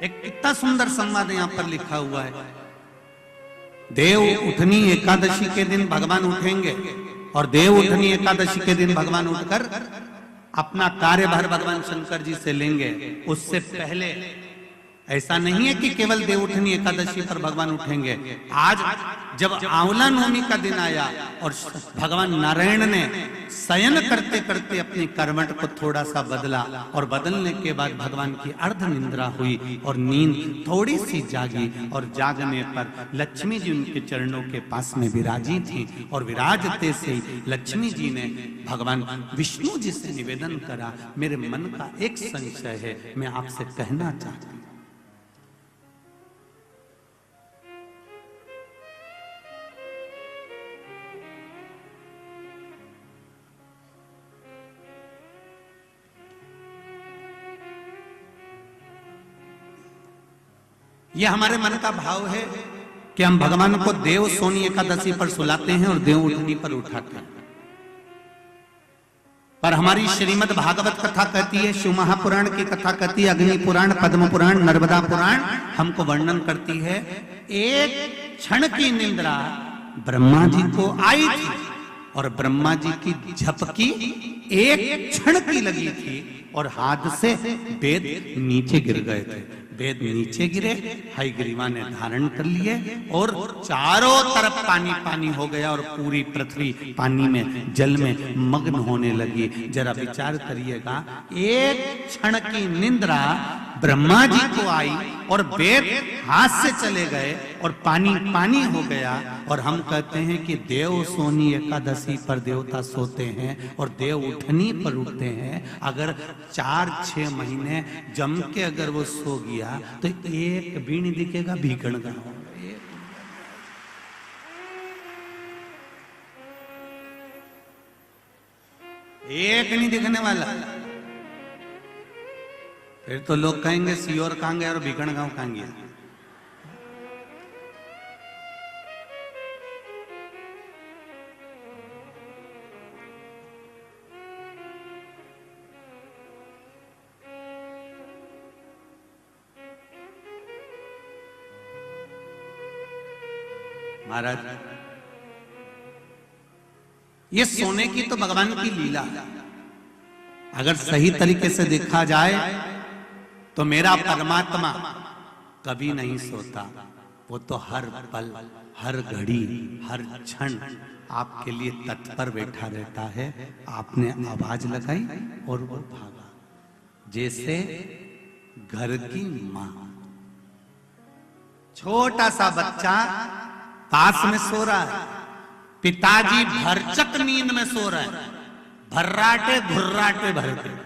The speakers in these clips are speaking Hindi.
एक कितना सुंदर संवाद यहां पर लिखा हुआ है। देव उठनी एकादशी के दिन भगवान उठेंगे और देव उठनी एकादशी के दिन भगवान उठकर अपना कार्यभार भगवान शंकर जी से लेंगे। उससे पहले ऐसा नहीं है कि केवल देव उठनी एकादशी पर भगवान उठेंगे। आज जब आंवला नवमी का दिन आया और भगवान नारायण ने शयन करते करते अपनी करवट को थोड़ा सा बदला और बदलने के बाद भगवान की अर्ध निंद्रा हुई और नींद थोड़ी सी जागी और जागने पर लक्ष्मी जी उनके चरणों के पास में विराजी थी और विराजते से ही लक्ष्मी जी ने भगवान विष्णु जी से निवेदन करा, मेरे मन का एक संशय है, मैं आपसे कहना चाहती हूं। ये हमारे मन का भाव है कि हम भगवान को देव सोनी एकादशी पर सुलाते हैं और देव उठनी पर उठाते हैं। पर हमारी श्रीमद् भागवत कथा कहती है, शिव महापुराण की कथा कहती है, अग्नि पुराण, पद्म पुराण, नर्मदा पुराण हमको वर्णन करती है, एक क्षण की निंद्रा ब्रह्मा जी को आई थी और ब्रह्मा जी की झपकी एक क्षण की लगी थी और हाथ से वेद नीचे गिर गए थे। वेद नीचे गिरे, हयग्रीवा ने धारण कर लिए और चारों तरफ पानी पानी हो गया और पूरी पृथ्वी पानी में, जल में मग्न होने लगी। जरा विचार करिएगा, एक क्षण की निंद्रा ब्रह्मा जी को आई और वेद हाथ से चले गए और पानी पानी हो गया। और हम कहते हैं कि देव सोनी एकादशी पर देवता सोते हैं और देव उठनी पर उठते हैं। अगर 4-6 महीने जम के अगर वो सो गया तो एक भी नहीं दिखेगा भीकण का, एक नहीं दिखने वाला। फिर तो लोग कहेंगे सियोर कहां गया और भीकण गांव कहां गया। महाराज, ये सोने की तो भगवान की लीला, अगर सही तरीके से देखा जाए तो मेरा परमात्मा कभी नहीं सोता। वो तो हर पल, हर घड़ी, हर क्षण आपके लिए तत्पर बैठा रहता है। आपने आवाज लगाई और वो भागा। जैसे घर की मां, छोटा सा बच्चा पास में सो रहा है, पिताजी भरचक नींद में सो रहे हैं, भर्राटे धुर्राटे भरते।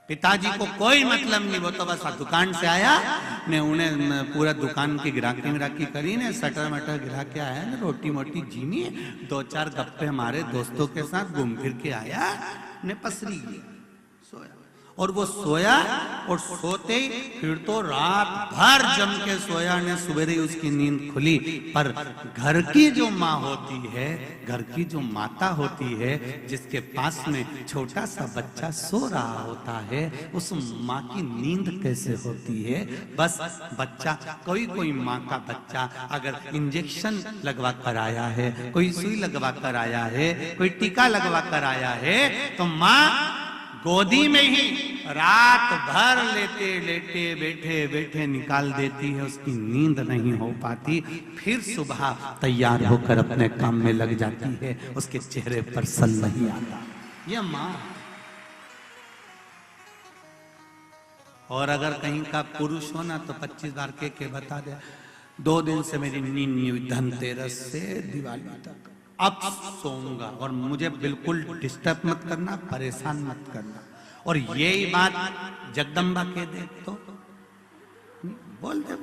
पिताजी को कोई मतलब नहीं, वो तो बस दुकान से आया ने, उन्हें पूरा दुकान की गिराकी करी ने, सटर मटर गिरा के आया ने, रोटी मोटी जीनी, 2-4 गप्पे मारे दोस्तों के साथ, घूम फिर के आया ने, पसरी गया, सोया। और वो सोया और सोते ही फिर तो रात भर जम के सोया ने, सवेरे उसकी नींद खुली। पर घर की जो माँ होती है, घर की जो माता होती है, जिसके पास में छोटा सा बच्चा सो रहा होता है, उस माँ की नींद कैसे होती है। बस बच्चा, कोई माँ का बच्चा अगर इंजेक्शन लगवा कर आया है, कोई सुई लगवा कर आया है, कोई टीका लगवा कर आया है, तो माँ गोदी में ही रात भर लेटे लेटे बैठे बैठे निकाल देती है, उसकी नींद नहीं हो पाती। फिर सुबह तैयार होकर अपने काम में लग जाती है, उसके चेहरे पर सल नहीं आता। यह माँ। और अगर कहीं का पुरुष हो ना तो 25 बार के बता दे, 2 दिन से मेरी नींद नहीं हुई, धनतेरस से दिवाली तक, अब सोऊंगा और मुझे बिल्कुल डिस्टर्ब मत करना, परेशान मत करना। और यही बात जगदम्बा कह दे तो बोल दे,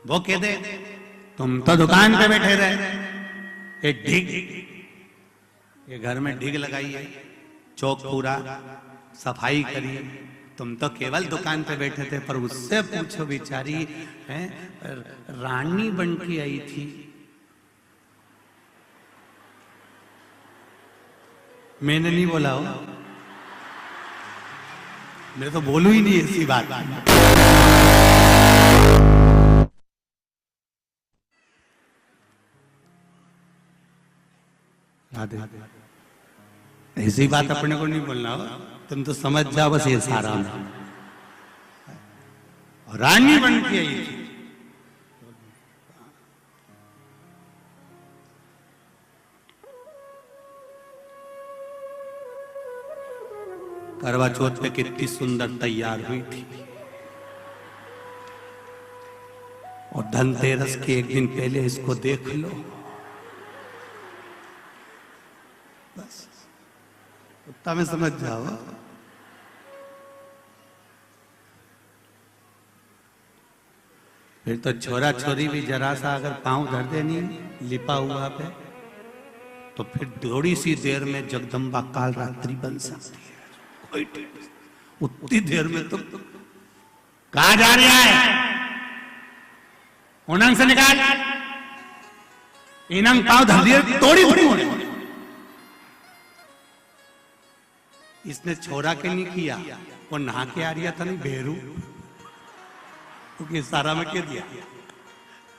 वो कह दे तुम तो दुकान पे बैठे रहे, एक ढिग, ये घर में ढिग लगाई है, चौक पूरा सफाई करी, तुम तो केवल दुकान पे बैठे थे। पर उससे पूछो, बेचारी है रानी बन के आई थी, मैंने नहीं बोला हो, मैं तो बोलू ही नहीं ऐसी बात। राधे, ऐसी बात अपने को नहीं बोलना हो, तुम तो समझ जाओ बस ये सारा में। रानी बन के आई थी, करवा चौथ पे कितनी सुंदर तैयार हुई थी, और धनतेरस के एक दिन पहले इसको देख लो, बस उतना में समझ जाओ। फिर तो छोरा छोरी भी जरा सा अगर पांव धर देनी लिपा हुआ पे, तो फिर थोड़ी सी देर में जगदम्बा काल रात्रि बन सकती है। उतनी देर में तो कहा जा रहा है, उनंग से निकाल, इनंग पांव धर दिए तोड़ी थोड़ी होने। इसने छोरा के नहीं किया, वो नहा के आ रहा था नहीं बेरू, क्योंकि सारा में क्या दिया,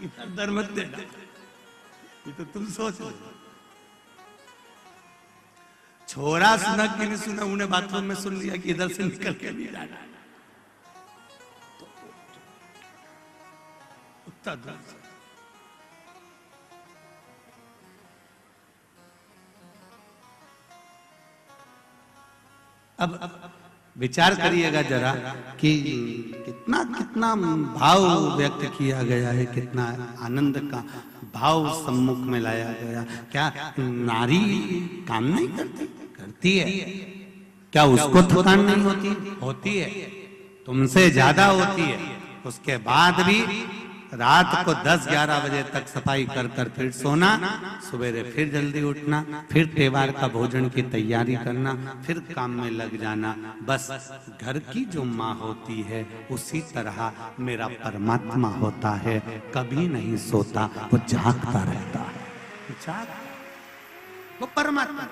इधर दर मत देना, ये तो तुम सोच लो। छोरा सुना कि नहीं सुना, उन्हें बाथरूम में सुन लिया कि इधर से निकल के नहीं जाना, उतना दूर से। अब विचार करिएगा जरा कि कितना कितना भाव व्यक्त किया गया है, कितना आनंद का भाव सम्मुख में लाया गया। क्या नारी काम नहीं करती? करती है। क्या उसको थकान नहीं होती? होती है, तुमसे ज्यादा होती है। उसके बाद भी रात को 10-11 बजे तक सफाई कर कर फिर सोना, सवेरे फिर जल्दी उठना, फिर त्योहार का भोजन की तैयारी करना, फिर काम में लग जाना। बस घर की जो माँ होती है उसी तरह मेरा परमात्मा होता है, कभी नहीं सोता, वो जागता रहता है। वो परमात्मा